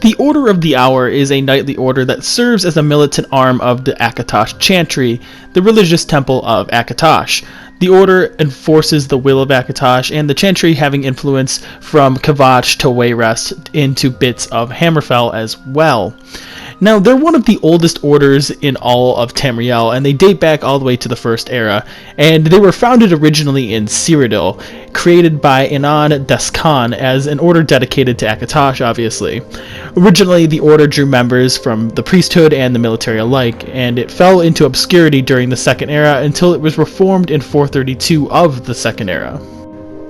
The Order of the Hour is a knightly order that serves as a militant arm of the Akatosh Chantry, the religious temple of Akatosh. The order enforces the will of Akatosh, and the Chantry having influence from Kvatch to Wayrest into bits of Hammerfell as well. Now, they're one of the oldest orders in all of Tamriel, and they date back all the way to the First Era, and they were founded originally in Cyrodiil, created by Inan Descan as an order dedicated to Akatosh, obviously. Originally, the order drew members from the priesthood and the military alike, and it fell into obscurity during the Second Era until it was reformed in 432 of the Second Era.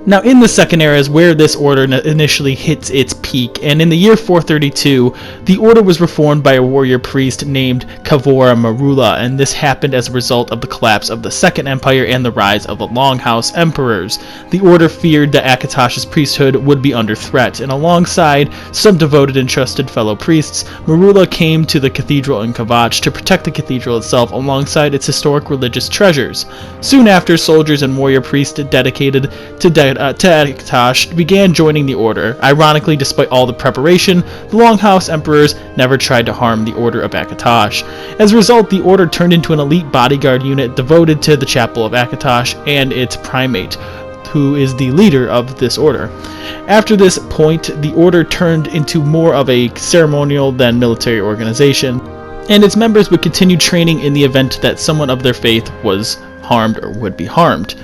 Now, in the Second Era is where this order initially hits its peak, and in the year 432, the order was reformed by a warrior priest named Kavora Marula, and this happened as a result of the collapse of the Second Empire and the rise of the Longhouse Emperors. The order feared that Akatosh's priesthood would be under threat, and alongside some devoted and trusted fellow priests, Marula came to the cathedral in Kvatch to protect the cathedral itself alongside its historic religious treasures. Soon after, soldiers and warrior priests dedicated to Akatosh began joining the order. Ironically, despite all the preparation, the Longhouse Emperors never tried to harm the Order of Akatosh. As a result, the order turned into an elite bodyguard unit devoted to the Chapel of Akatosh and its primate, who is the leader of this order. After this point, the order turned into more of a ceremonial than military organization, and its members would continue training in the event that someone of their faith was harmed or would be harmed.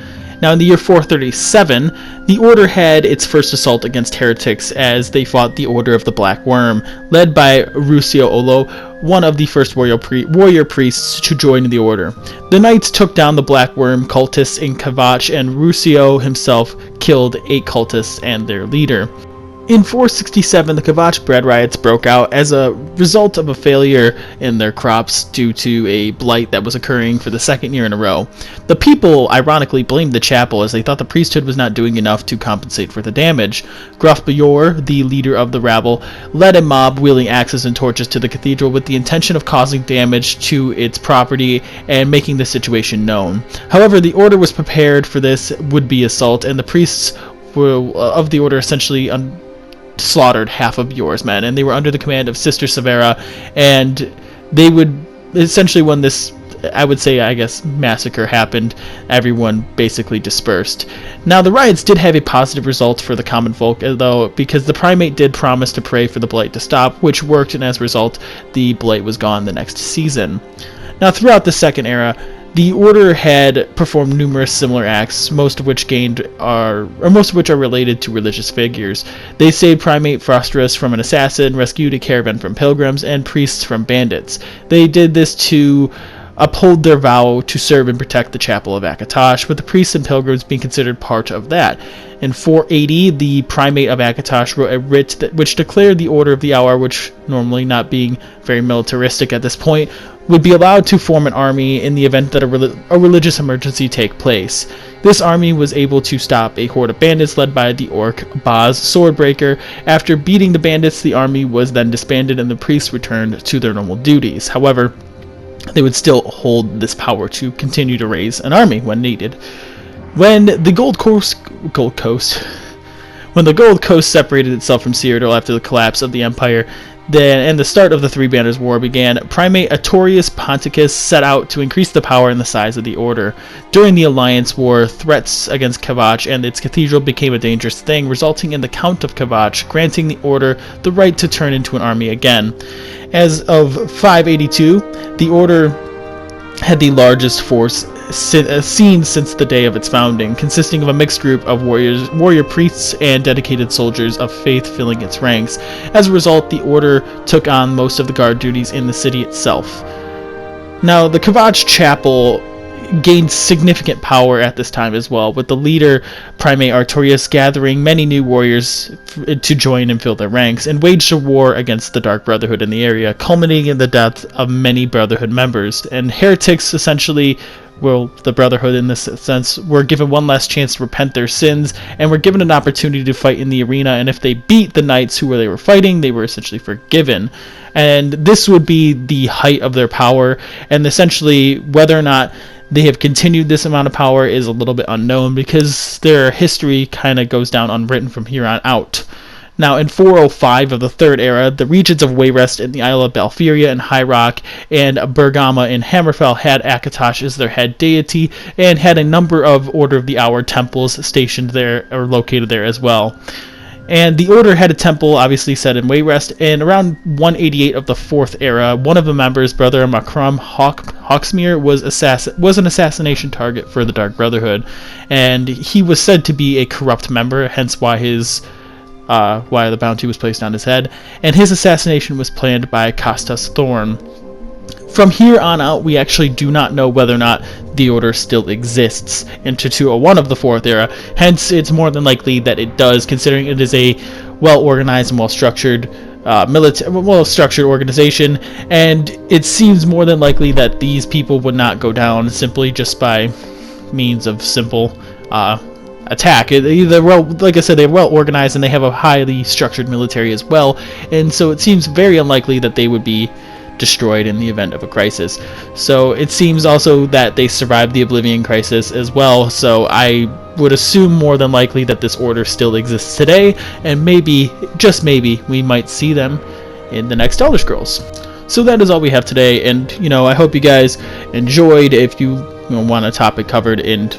Now, in the year 437, the Order had its first assault against heretics as they fought the Order of the Black Worm, led by Rusio Olo, one of the first warrior priests to join the Order. The Knights took down the Black Worm cultists in Kvatch, and Rusio himself killed 8 cultists and their leader. In 467, the Kvatch bread riots broke out as a result of a failure in their crops due to a blight that was occurring for the second year in a row. The people ironically blamed the chapel as they thought the priesthood was not doing enough to compensate for the damage. Gruff Bayor, the leader of the rabble, led a mob wielding axes and torches to the cathedral with the intention of causing damage to its property and making the situation known. However, the order was prepared for this would-be assault, and the priests of the order essentially slaughtered half of Bayor's men, and they were under the command of Sister Severa, and they would essentially, when this, I would say, massacre happened, everyone basically dispersed. Now, the riots did have a positive result for the common folk, though, because the primate did promise to pray for the blight to stop, which worked, and as a result, the blight was gone the next season. Now, throughout the Second Era, the Order had performed numerous similar acts, most of which are related to religious figures. They saved Primate Frostras from an assassin, rescued a caravan from pilgrims, and priests from bandits. They did this to uphold their vow to serve and protect the Chapel of Akatosh, with the priests and pilgrims being considered part of that. In 480, the Primate of Akatosh wrote a writ which declared the Order of the Hour, which normally not being very militaristic at this point, would be allowed to form an army in the event that a religious emergency take place. This army was able to stop a horde of bandits led by the orc Baz Swordbreaker. After beating the bandits, the army was then disbanded and the priests returned to their normal duties. However, they would still hold this power to continue to raise an army when needed. When the Gold Coast separated itself from Cyrodiil after the collapse of the Empire, and the start of the Three Banners War began, Primate Atorius Ponticus set out to increase the power and the size of the Order. During the Alliance War, threats against Kvatch and its cathedral became a dangerous thing, resulting in the Count of Kvatch granting the Order the right to turn into an army again. As of 582, the Order had the largest force seen since the day of its founding, consisting of a mixed group of warrior priests and dedicated soldiers of faith filling its ranks. As a result, the Order took on most of the guard duties in the city itself. Now, the Kvatch Chapel gained significant power at this time as well, with the leader, Primate Artorius, gathering many new warriors to join and fill their ranks, and waged a war against the Dark Brotherhood in the area, culminating in the death of many Brotherhood members. And heretics essentially, well, the Brotherhood in this sense, were given one last chance to repent their sins, and were given an opportunity to fight in the arena, and if they beat the knights who they were fighting, they were essentially forgiven. And this would be the height of their power, and essentially whether or not they have continued this amount of power is a little bit unknown, because their history kind of goes down unwritten from here on out. Now, in 405 of the Third Era, the regions of Wayrest in the Isle of Balfyria and High Rock and Bergama in Hammerfell had Akatosh as their head deity and had a number of Order of the Hour temples stationed there or located there as well. And the Order had a temple, obviously, set in Wayrest, and around 188 of the Fourth Era, one of the members, Brother Macrum Hawksmere, was an assassination target for the Dark Brotherhood, and he was said to be a corrupt member, hence why why the bounty was placed on his head, and his assassination was planned by Costas Thorn. From here on out, we actually do not know whether or not the Order still exists into 201 of the Fourth Era, hence it's more than likely that it does, considering it is a well-organized and well-structured organization, and it seems more than likely that these people would not go down simply just by means of simple attack. They're like I said, they're well organized and they have a highly structured military as well, and so it seems very unlikely that they would be destroyed in the event of a crisis. So it seems also that they survived the Oblivion Crisis as well, so I would assume more than likely that this Order still exists today, and maybe, just maybe, we might see them in the next Elder Scrolls. So that is all we have today, and I hope you guys enjoyed. If you want a topic covered in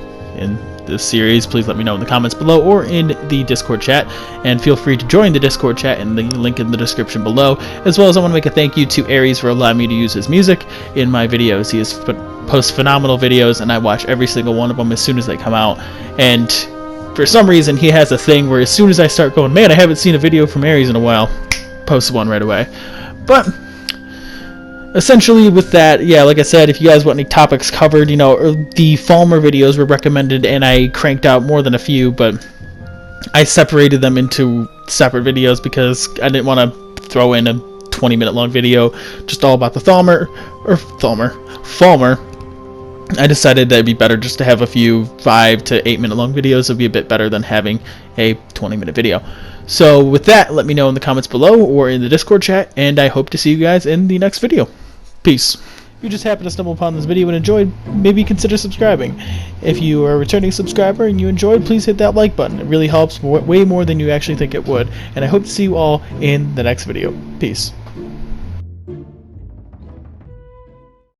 this series, please let me know in the comments below or in the Discord chat, and feel free to join the Discord chat in the link in the description below. As well as I want to make a thank you to Ares for allowing me to use his music in my videos. He posts phenomenal videos, and I watch every single one of them as soon as they come out, and for some reason he has a thing where as soon as I start going, man, I haven't seen a video from Ares in a while, posts one right away. But essentially with that, yeah, like I said, if you guys want any topics covered, the Falmer videos were recommended, and I cranked out more than a few, but I separated them into separate videos because I didn't want to throw in a 20-minute long video just all about the Falmer. I decided that it'd be better just to have a few 5 to 8 minute long videos. It'd be a bit better than having a 20-minute video. So with that, let me know in the comments below or in the Discord chat, and I hope to see you guys in the next video. Peace. If you just happen to stumble upon this video and enjoyed, maybe consider subscribing. If you are a returning subscriber and you enjoyed, please hit that like button. It really helps way more than you actually think it would. And I hope to see you all in the next video. Peace.